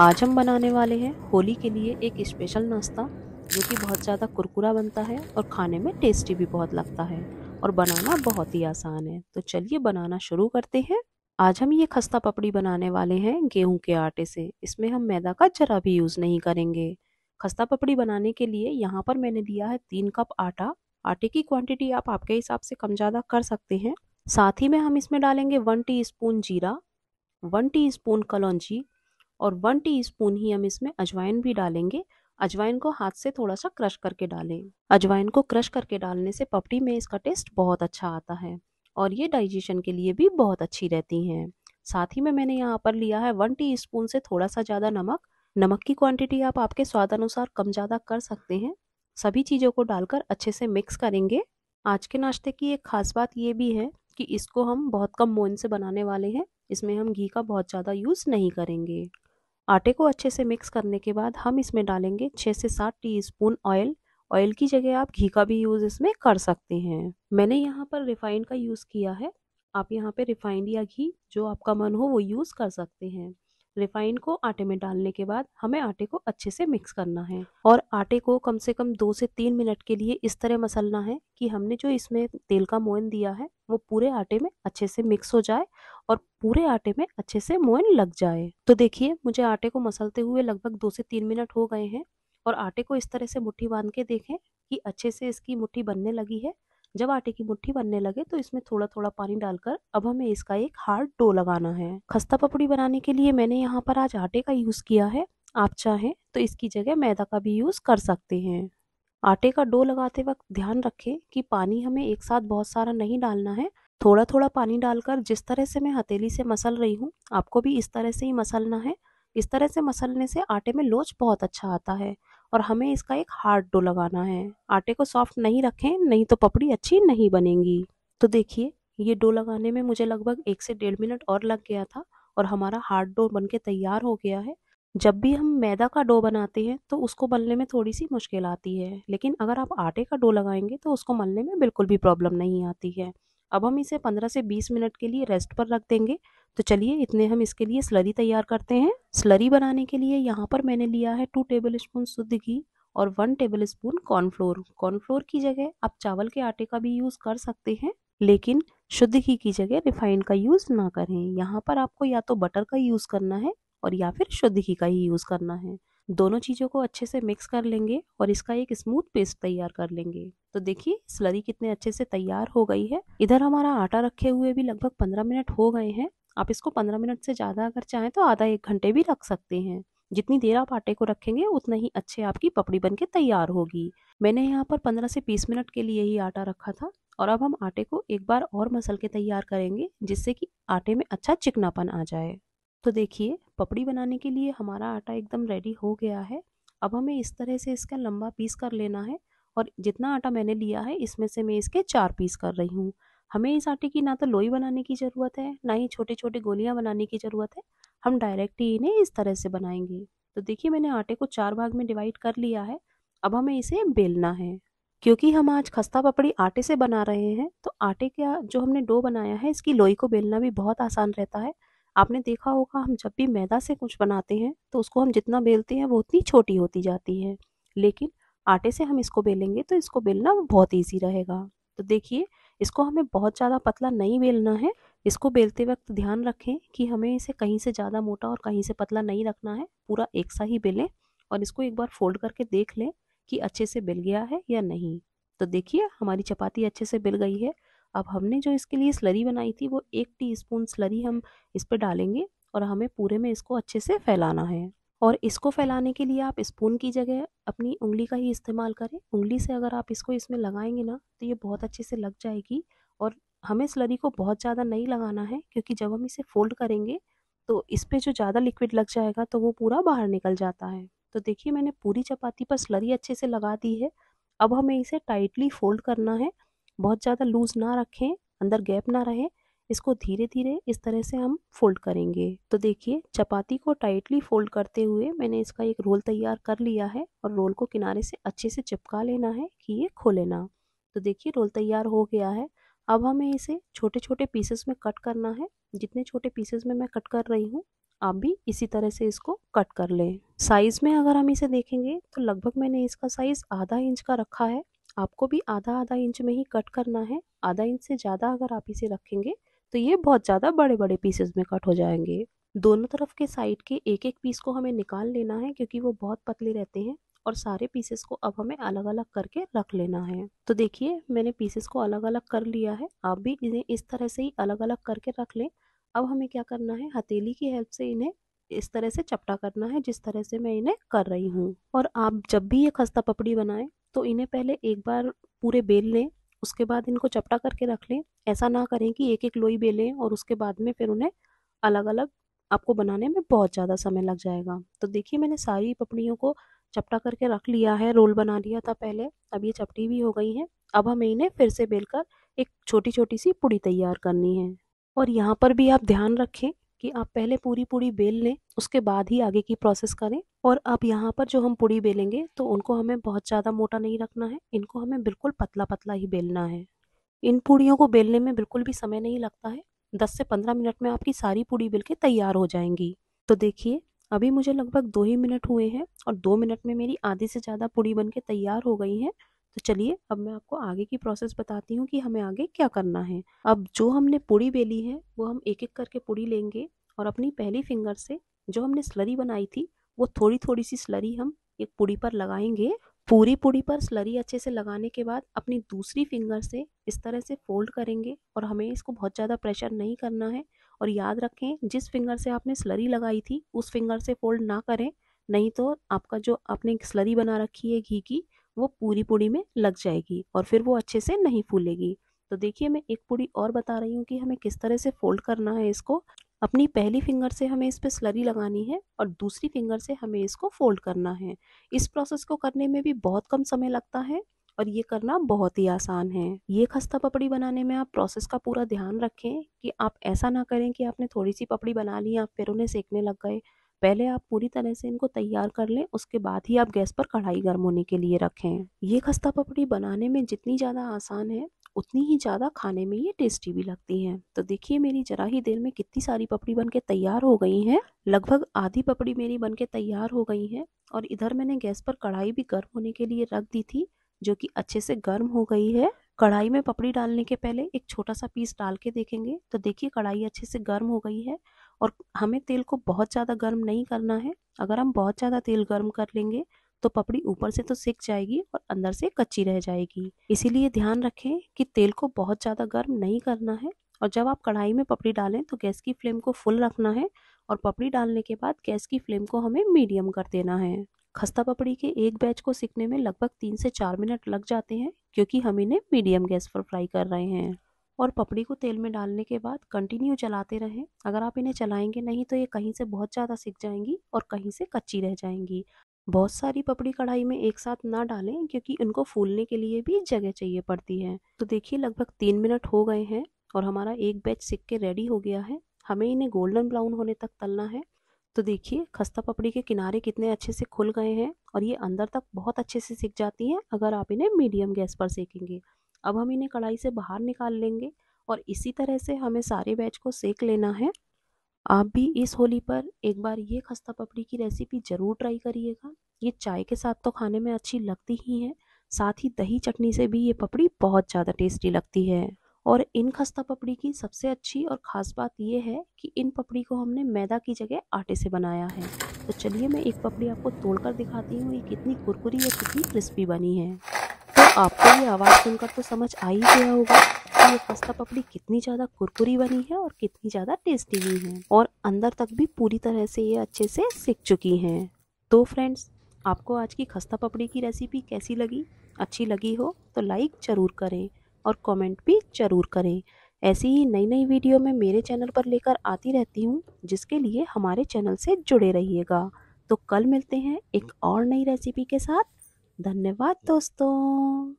आज हम बनाने वाले हैं होली के लिए एक स्पेशल नाश्ता जो कि बहुत ज़्यादा कुरकुरा बनता है और खाने में टेस्टी भी बहुत लगता है और बनाना बहुत ही आसान है। तो चलिए बनाना शुरू करते हैं। आज हम ये खस्ता पपड़ी बनाने वाले हैं गेहूं के आटे से। इसमें हम मैदा का जरा भी यूज़ नहीं करेंगे। खस्ता पपड़ी बनाने के लिए यहाँ पर मैंने लिया है 3 कप आटा। आटे की क्वांटिटी आप आपके हिसाब से कम ज़्यादा कर सकते हैं। साथ ही में हम इसमें डालेंगे 1 टीस्पून जीरा, 1 टीस्पून कलौंजी और 1 टीस्पून ही हम इसमें अजवाइन भी डालेंगे। अजवाइन को हाथ से थोड़ा सा क्रश करके डालें। अजवाइन को क्रश करके डालने से पपड़ी में इसका टेस्ट बहुत अच्छा आता है और ये डाइजेशन के लिए भी बहुत अच्छी रहती हैं। साथ ही में मैंने यहाँ पर लिया है 1 टीस्पून से थोड़ा सा ज़्यादा नमक। नमक की क्वांटिटी आप आपके स्वाद अनुसार कम ज़्यादा कर सकते हैं। सभी चीज़ों को डालकर अच्छे से मिक्स करेंगे। आज के नाश्ते की एक खास बात ये भी है कि इसको हम बहुत कम मोयन से बनाने वाले हैं। इसमें हम घी का बहुत ज़्यादा यूज़ नहीं करेंगे। आटे को अच्छे से मिक्स करने के बाद हम इसमें डालेंगे 6 से 7 टीस्पून ऑयल। ऑयल की जगह आप घी का भी यूज़ इसमें कर सकते हैं। मैंने यहाँ पर रिफाइंड का यूज़ किया है। आप यहाँ पे रिफाइंड या घी जो आपका मन हो वो यूज़ कर सकते हैं। रिफाइंड को आटे में डालने के बाद हमें आटे को अच्छे से मिक्स करना है और आटे को कम से कम 2 से 3 मिनट के लिए इस तरह मसलना है कि हमने जो इसमें तेल का मोयन दिया है वो पूरे आटे में अच्छे से मिक्स हो जाए और पूरे आटे में अच्छे से मोयन लग जाए। तो देखिए मुझे आटे को मसलते हुए लगभग 2 से 3 मिनट हो गए हैं और आटे को इस तरह से मुट्ठी बांध के देखें कि अच्छे से इसकी मुट्ठी बनने लगी है। जब आटे की मुट्ठी बनने लगे तो इसमें थोड़ा थोड़ा पानी डालकर अब हमें इसका एक हार्ड डो लगाना है। खस्ता पपड़ी बनाने के लिए मैंने यहाँ पर आज आटे का यूज़ किया है। आप चाहें तो इसकी जगह मैदा का भी यूज़ कर सकते हैं। आटे का डो लगाते वक्त ध्यान रखें कि पानी हमें एक साथ बहुत सारा नहीं डालना है। थोड़ा थोड़ा पानी डालकर जिस तरह से मैं हथेली से मसल रही हूँ आपको भी इस तरह से ही मसलना है। इस तरह से मसलने से आटे में लोच बहुत अच्छा आता है और हमें इसका एक हार्ड डो लगाना है। आटे को सॉफ्ट नहीं रखें नहीं तो पपड़ी अच्छी नहीं बनेगी। तो देखिए ये डो लगाने में मुझे लगभग 1 से 1.5 मिनट और लग गया था और हमारा हार्ड डो बनके तैयार हो गया है। जब भी हम मैदा का डो बनाते हैं तो उसको मलने में थोड़ी सी मुश्किल आती है, लेकिन अगर आप आटे का डो लगाएंगे तो उसको मलने में बिल्कुल भी प्रॉब्लम नहीं आती है। अब हम इसे 15 से 20 मिनट के लिए रेस्ट पर रख देंगे। तो चलिए इतने हम इसके लिए स्लरी तैयार करते हैं। स्लरी बनाने के लिए यहाँ पर मैंने लिया है 2 टेबल स्पून शुद्ध घी और 1 टेबल स्पून कॉर्नफ्लोर। कॉर्नफ्लोर की जगह आप चावल के आटे का भी यूज़ कर सकते हैं, लेकिन शुद्ध घी की जगह रिफाइंड का यूज़ ना करें। यहाँ पर आपको या तो बटर का यूज़ करना है और या फिर शुद्ध घी का ही यूज़ करना है। दोनों चीज़ों को अच्छे से मिक्स कर लेंगे और इसका एक स्मूथ पेस्ट तैयार कर लेंगे। तो देखिए स्लरी कितने अच्छे से तैयार हो गई है। इधर हमारा आटा रखे हुए भी लगभग 15 मिनट हो गए हैं। आप इसको 15 मिनट से ज़्यादा अगर चाहें तो आधा 1 घंटे भी रख सकते हैं। जितनी देर आप आटे को रखेंगे उतना ही अच्छे आपकी पपड़ी बन के तैयार होगी। मैंने यहाँ पर 15 से 20 मिनट के लिए ही आटा रखा था और अब हम आटे को एक बार और मसल के तैयार करेंगे जिससे कि आटे में अच्छा चिकनापन आ जाए। तो देखिए पपड़ी बनाने के लिए हमारा आटा एकदम रेडी हो गया है। अब हमें इस तरह से इसका लंबा पीस कर लेना है और जितना आटा मैंने लिया है इसमें से मैं इसके 4 पीस कर रही हूँ। हमें इस आटे की ना तो लोई बनाने की ज़रूरत है ना ही छोटे छोटे गोलियां बनाने की ज़रूरत है। हम डायरेक्ट ही इन्हें इस तरह से बनाएंगे। तो देखिए मैंने आटे को 4 भाग में डिवाइड कर लिया है। अब हमें इसे बेलना है। क्योंकि हम आज खस्ता पपड़ी आटे से बना रहे हैं तो आटे का जो हमने डो बनाया है इसकी लोई को बेलना भी बहुत आसान रहता है। आपने देखा होगा हम जब भी मैदा से कुछ बनाते हैं तो उसको हम जितना बेलते हैं वो उतनी छोटी होती जाती है, लेकिन आटे से हम इसको बेलेंगे तो इसको बेलना बहुत ईजी रहेगा। तो देखिए इसको हमें बहुत ज़्यादा पतला नहीं बेलना है। इसको बेलते वक्त ध्यान रखें कि हमें इसे कहीं से ज़्यादा मोटा और कहीं से पतला नहीं रखना है। पूरा एक सा ही बेलें और इसको एक बार फोल्ड करके देख लें कि अच्छे से बेल गया है या नहीं। तो देखिए हमारी चपाती अच्छे से बेल गई है। अब हमने जो इसके लिए स्लरी बनाई थी वो 1 टीस्पून स्लरी हम इस पे डालेंगे और हमें पूरे में इसको अच्छे से फैलाना है। और इसको फैलाने के लिए आप स्पून की जगह अपनी उंगली का ही इस्तेमाल करें। उंगली से अगर आप इसको इसमें लगाएंगे ना तो ये बहुत अच्छे से लग जाएगी। और हमें स्लरी को बहुत ज़्यादा नहीं लगाना है क्योंकि जब हम इसे फोल्ड करेंगे तो इस पे जो ज़्यादा लिक्विड लग जाएगा तो वो पूरा बाहर निकल जाता है। तो देखिए मैंने पूरी चपाती पर स्लरी अच्छे से लगा दी है। अब हमें इसे टाइटली फोल्ड करना है। बहुत ज़्यादा लूज़ ना रखें, अंदर गैप ना रहे। इसको धीरे धीरे इस तरह से हम फोल्ड करेंगे। तो देखिए चपाती को टाइटली फोल्ड करते हुए मैंने इसका एक रोल तैयार कर लिया है और रोल को किनारे से अच्छे से चिपका लेना है कि ये खुले ना। तो देखिए रोल तैयार हो गया है। अब हमें इसे छोटे छोटे पीसेस में कट करना है। जितने छोटे पीसेस में मैं कट कर रही हूँ आप भी इसी तरह से इसको कट कर लें। साइज़ में अगर हम इसे देखेंगे तो लगभग मैंने इसका साइज़ आधा इंच का रखा है। आपको भी आधा आधा इंच में ही कट करना है। आधा इंच से ज़्यादा अगर आप इसे रखेंगे तो ये बहुत ज़्यादा बड़े बड़े पीसेस में कट हो जाएंगे। दोनों तरफ के साइड के एक एक पीस को हमें निकाल लेना है क्योंकि वो बहुत पतले रहते हैं। और सारे पीसेस को अब हमें अलग अलग करके रख लेना है। तो देखिए मैंने पीसेस को अलग अलग कर लिया है। आप भी इन्हें इस तरह से ही अलग अलग करके रख लें। अब हमें क्या करना है, हथेली की हेल्प से इन्हें इस तरह से चपटा करना है जिस तरह से मैं इन्हें कर रही हूँ। और आप जब भी ये खस्ता पपड़ी बनाएं तो इन्हें पहले एक बार पूरे बेल लें, उसके बाद इनको चपटा करके रख लें। ऐसा ना करें कि एक एक लोई बेलें और उसके बाद में फिर उन्हें अलग अलग, आपको बनाने में बहुत ज़्यादा समय लग जाएगा। तो देखिए मैंने सारी पपड़ियों को चपटा करके रख लिया है, रोल बना लिया था पहले। अब ये चपटी भी हो गई हैं। अब हमें इन्हें फिर से बेलकर एक छोटी छोटी सी पूड़ी तैयार करनी है। और यहाँ पर भी आप ध्यान रखें कि आप पहले पूरी पूड़ी बेल लें, उसके बाद ही आगे की प्रोसेस करें। और अब यहाँ पर जो हम पूड़ी बेलेंगे तो उनको हमें बहुत ज़्यादा मोटा नहीं रखना है, इनको हमें बिल्कुल पतला पतला ही बेलना है। इन पूड़ियों को बेलने में बिल्कुल भी समय नहीं लगता है। 10 से 15 मिनट में आपकी सारी पूड़ी बेल के तैयार हो जाएंगी। तो देखिए अभी मुझे लगभग 2 ही मिनट हुए हैं और 2 मिनट में मेरी आधी से ज़्यादा पूड़ी बन के तैयार हो गई हैं। तो चलिए अब मैं आपको आगे की प्रोसेस बताती हूँ कि हमें आगे क्या करना है। अब जो हमने पूड़ी बेली है वो हम एक एक करके पूड़ी लेंगे और अपनी पहली फिंगर से जो हमने स्लरी बनाई थी वो थोड़ी थोड़ी सी स्लरी हम एक पूड़ी पर लगाएंगे। पूरी पूड़ी पर स्लरी अच्छे से लगाने के बाद अपनी दूसरी फिंगर से इस तरह से फोल्ड करेंगे और हमें इसको बहुत ज़्यादा प्रेशर नहीं करना है। और याद रखें जिस फिंगर से आपने स्लरी लगाई थी उस फिंगर से फोल्ड ना करें, नहीं तो आपका जो आपने स्लरी बना रखी है घी की वो पूरी पूड़ी में लग जाएगी और फिर वो अच्छे से नहीं फूलेगी। तो देखिए मैं एक पूड़ी और बता रही हूँ कि हमें किस तरह से फोल्ड करना है इसको। अपनी पहली फिंगर से हमें इस पर स्लरी लगानी है और दूसरी फिंगर से हमें इसको फोल्ड करना है। इस प्रोसेस को करने में भी बहुत कम समय लगता है और ये करना बहुत ही आसान है। ये खस्ता पपड़ी बनाने में आप प्रोसेस का पूरा ध्यान रखें कि आप ऐसा ना करें कि आपने थोड़ी सी पपड़ी बना ली आप फिर उन्हें सेकने लग गए। पहले आप पूरी तरह से इनको तैयार कर लें, उसके बाद ही आप गैस पर कढ़ाई गर्म होने के लिए रखें। ये खस्ता पपड़ी बनाने में जितनी ज़्यादा आसान है उतनी ही ज़्यादा खाने में ये टेस्टी भी लगती हैं। तो देखिए मेरी जरा ही देर में कितनी सारी पपड़ी बन के तैयार हो गई हैं। लगभग आधी पपड़ी मेरी बन के तैयार हो गई है। और इधर मैंने गैस पर कढ़ाई भी गर्म होने के लिए रख दी थी जो कि अच्छे से गर्म हो गई है। कढ़ाई में पपड़ी डालने के पहले एक छोटा सा पीस डाल के देखेंगे तो देखिए कढ़ाई अच्छे से गर्म हो गई है। और हमें तेल को बहुत ज़्यादा गर्म नहीं करना है। अगर हम बहुत ज़्यादा तेल गर्म कर लेंगे तो पपड़ी ऊपर से तो सिक जाएगी और अंदर से कच्ची रह जाएगी। इसीलिए ध्यान रखें कि तेल को बहुत ज़्यादा गर्म नहीं करना है। और जब आप कढ़ाई में पपड़ी डालें तो गैस की फ्लेम को फुल रखना है और पपड़ी डालने के बाद गैस की फ्लेम को हमें मीडियम कर देना है। खस्ता पपड़ी के एक बैच को सिकने में लगभग 3 से 4 मिनट लग जाते हैं क्योंकि हम इन्हें मीडियम गैस पर फ्राई कर रहे हैं। और पपड़ी को तेल में डालने के बाद कंटिन्यू चलाते रहें। अगर आप इन्हें चलाएंगे नहीं तो ये कहीं से बहुत ज़्यादा सिक जाएंगी और कहीं से कच्ची रह जाएंगी। बहुत सारी पपड़ी कढ़ाई में एक साथ ना डालें क्योंकि इनको फूलने के लिए भी जगह चाहिए पड़ती है। तो देखिए लगभग 3 मिनट हो गए हैं और हमारा एक बैच सिक के रेडी हो गया है। हमें इन्हें गोल्डन ब्राउन होने तक तलना है। तो देखिए खस्ता पपड़ी के किनारे कितने अच्छे से खुल गए हैं और ये अंदर तक बहुत अच्छे से सिक जाती हैं अगर आप इन्हें मीडियम गैस पर सेकेंगे। अब हम इन्हें कढ़ाई से बाहर निकाल लेंगे और इसी तरह से हमें सारे बैच को सेक लेना है। आप भी इस होली पर एक बार ये खस्ता पपड़ी की रेसिपी ज़रूर ट्राई करिएगा। ये चाय के साथ तो खाने में अच्छी लगती ही है, साथ ही दही चटनी से भी ये पपड़ी बहुत ज़्यादा टेस्टी लगती है। और इन खस्ता पपड़ी की सबसे अच्छी और ख़ास बात ये है कि इन पपड़ी को हमने मैदा की जगह आटे से बनाया है। तो चलिए मैं एक पपड़ी आपको तोड़कर दिखाती हूँ ये कितनी कुरकुरी और कितनी क्रिस्पी बनी है। तो आपको ये आवाज़ सुनकर तो समझ आ ही गया होगा कि ये खस्ता पपड़ी कितनी ज़्यादा कुरकुरी बनी है और कितनी ज़्यादा टेस्टी भी है और अंदर तक भी पूरी तरह से ये अच्छे से सिक चुकी हैं। तो फ्रेंड्स आपको आज की खस्ता पपड़ी की रेसिपी कैसी लगी? अच्छी लगी हो तो लाइक ज़रूर करें और कमेंट भी ज़रूर करें। ऐसी ही नई नई वीडियो मैं मेरे चैनल पर लेकर आती रहती हूँ जिसके लिए हमारे चैनल से जुड़े रहिएगा। तो कल मिलते हैं एक और नई रेसिपी के साथ। धन्यवाद दोस्तों।